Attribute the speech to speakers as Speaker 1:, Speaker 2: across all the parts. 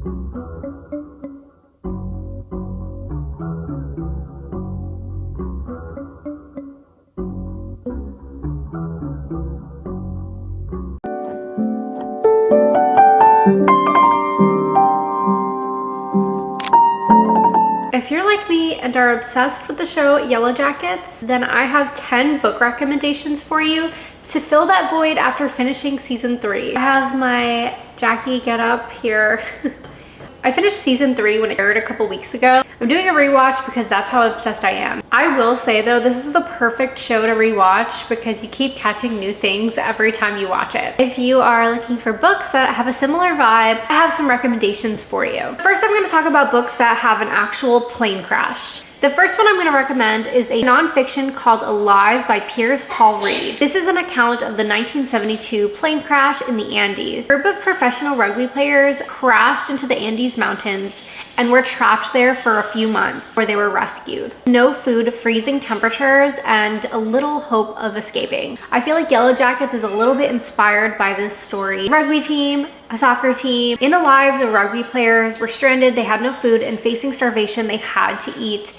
Speaker 1: If you're like me and are obsessed with the show Yellowjackets, then I have 10 book recommendations for you to fill that void after finishing season 3. I have my Jackie get up here. I finished season 3 when it aired a couple weeks ago. I'm doing a rewatch because that's how obsessed I am. I will say though, this is the perfect show to rewatch because you keep catching new things every time you watch it. If you are looking for books that have a similar vibe, I have some recommendations for you. First, I'm going to talk about books that have an actual plane crash. The first one I'm going to recommend is a nonfiction called Alive by Piers Reid. This is an account of the 1972 plane crash in the Andes. A group of professional rugby players crashed into the Andes Mountains and were trapped there for a few months where they were rescued. No food, freezing temperatures, and a little hope of escaping. I feel like Yellowjackets is a little bit inspired by this story. Rugby team, a soccer team. In Alive, the rugby players were stranded, they had no food, and facing starvation, they had to eat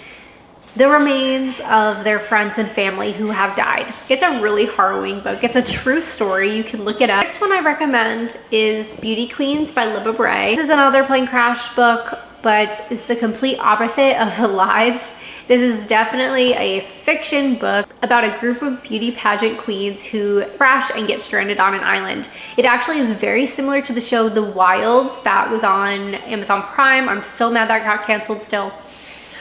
Speaker 1: the remains of their friends and family who have died. It's a really harrowing book. It's a true story. You can look it up. The next one I recommend is Beauty Queens by Libba Bray. This is another plane crash book, but it's the complete opposite of Alive. This is definitely a fiction book about a group of beauty pageant queens who crash and get stranded on an island. It actually is very similar to the show The Wilds that was on Amazon Prime. I'm so mad that got canceled still.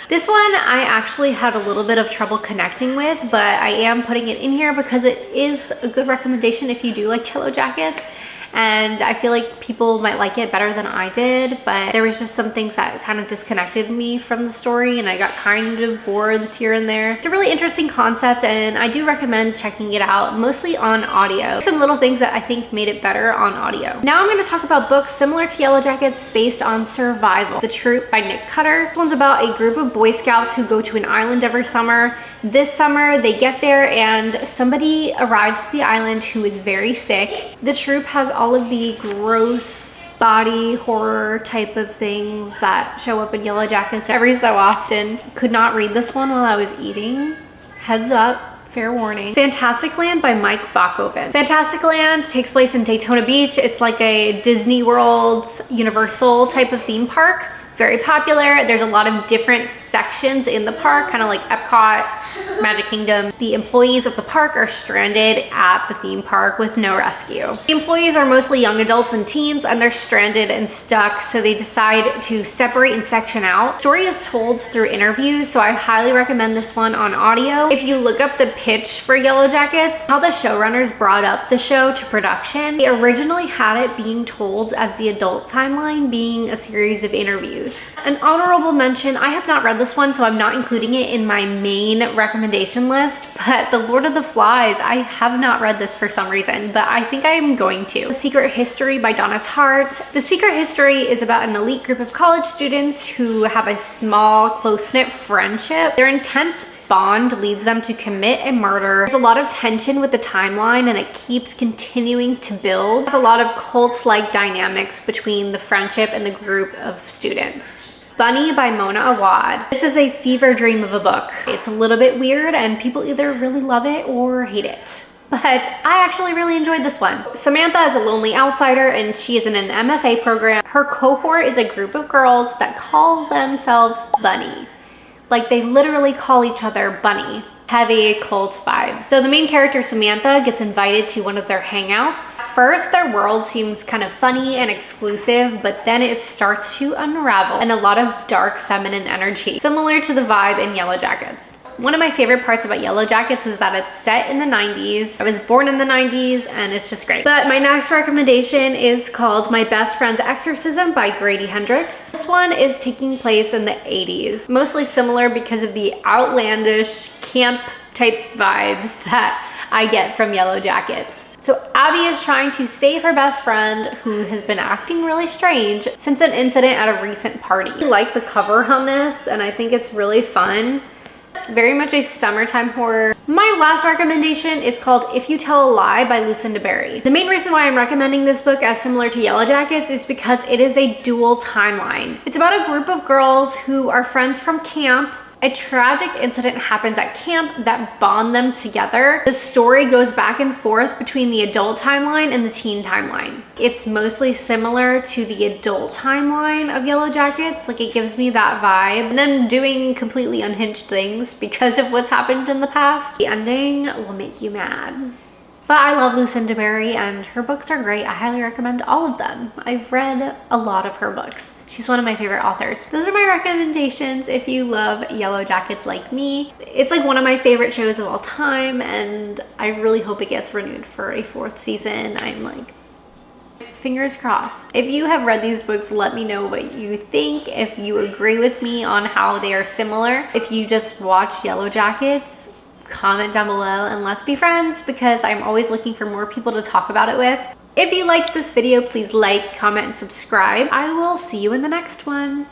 Speaker 1: This one I actually had a little bit of trouble connecting with, but I am putting it in here because it is a good recommendation if you do like Yellowjackets. And I feel like people might like it better than I did, but there was just some things that kind of disconnected me from the story and I got kind of bored here and there. It's a really interesting concept and I do recommend checking it out, mostly on audio. Some little things that I think made it better on audio. Now I'm going to talk about books similar to Yellowjackets based on survival. The Troop by Nick Cutter. This one's about a group of Boy Scouts who go to an island every summer. This summer they get there and somebody arrives to the island who is very sick. The troop has all of the gross body horror type of things that show up in Yellowjackets every so often. Could not read this one while I was eating. Heads up. Fair warning. Fantastic Land by Mike Bockoven. Fantastic Land takes place in Daytona Beach. It's like a Disney World, Universal type of theme park. Very popular. There's a lot of different sections in the park, kind of like Epcot, Magic Kingdom. The employees of the park are stranded at the theme park with no rescue. The employees are mostly young adults and teens and they're stranded and stuck, so they decide to separate and section out. The story is told through interviews, so I highly recommend this one on audio. If you look up the pitch for Yellowjackets, how the showrunners brought up the show to production, they originally had it being told as the adult timeline being a series of interviews. An honorable mention, I have not read this one, so I'm not including it in my main recommendation list, but The Lord of the Flies, I have not read this for some reason, but I think I am going to. The Secret History by Donna Tartt. The Secret History is about an elite group of college students who have a small, close-knit friendship. Their intense bond leads them to commit a murder. There's a lot of tension with the timeline and it keeps continuing to build. There's a lot of cult-like dynamics between the friendship and the group of students. Bunny by Mona Awad. This is a fever dream of a book. It's a little bit weird and people either really love it or hate it. But I actually really enjoyed this one. Samantha is a lonely outsider and she is in an MFA program. Her cohort is a group of girls that call themselves Bunny. Like they literally call each other Bunny. Heavy cult vibes. So the main character Samantha gets invited to one of their hangouts. First, their world seems kind of funny and exclusive, but then it starts to unravel and a lot of dark feminine energy, similar to the vibe in Yellowjackets. One of my favorite parts about Yellowjackets is that it's set in the 90s. I was born in the 90s and it's just great. But my next recommendation is called My Best Friend's Exorcism by Grady Hendrix. This one is taking place in the 80s. Mostly similar because of the outlandish camp type vibes that I get from Yellowjackets. So Abby is trying to save her best friend who has been acting really strange since an incident at a recent party. I like the cover on this and I think it's really fun. very much a summertime horror. My last recommendation is called If You Tell a Lie by Lucinda Bray. The main reason why I'm recommending this book as similar to Yellowjackets is because it is a dual timeline. It's about a group of girls who are friends from camp. A tragic incident happens at camp that bond them together. The story goes back and forth between the adult timeline and the teen timeline. It's mostly similar to the adult timeline of Yellowjackets. Like, it gives me that vibe. And then doing completely unhinged things because of what's happened in the past. The ending will make you mad. But I love Lucinda Bray and her books are great. I highly recommend all of them. I've read a lot of her books. She's one of my favorite authors. Those are my recommendations if you love Yellowjackets like me. It's like one of my favorite shows of all time and I really hope it gets renewed for a 4th season. I'm like, fingers crossed. If you have read these books, let me know what you think. If you agree with me on how they are similar. If you just watch Yellowjackets, comment down below and let's be friends because I'm always looking for more people to talk about it with. If you liked this video, please like, comment, and subscribe. I will see you in the next one.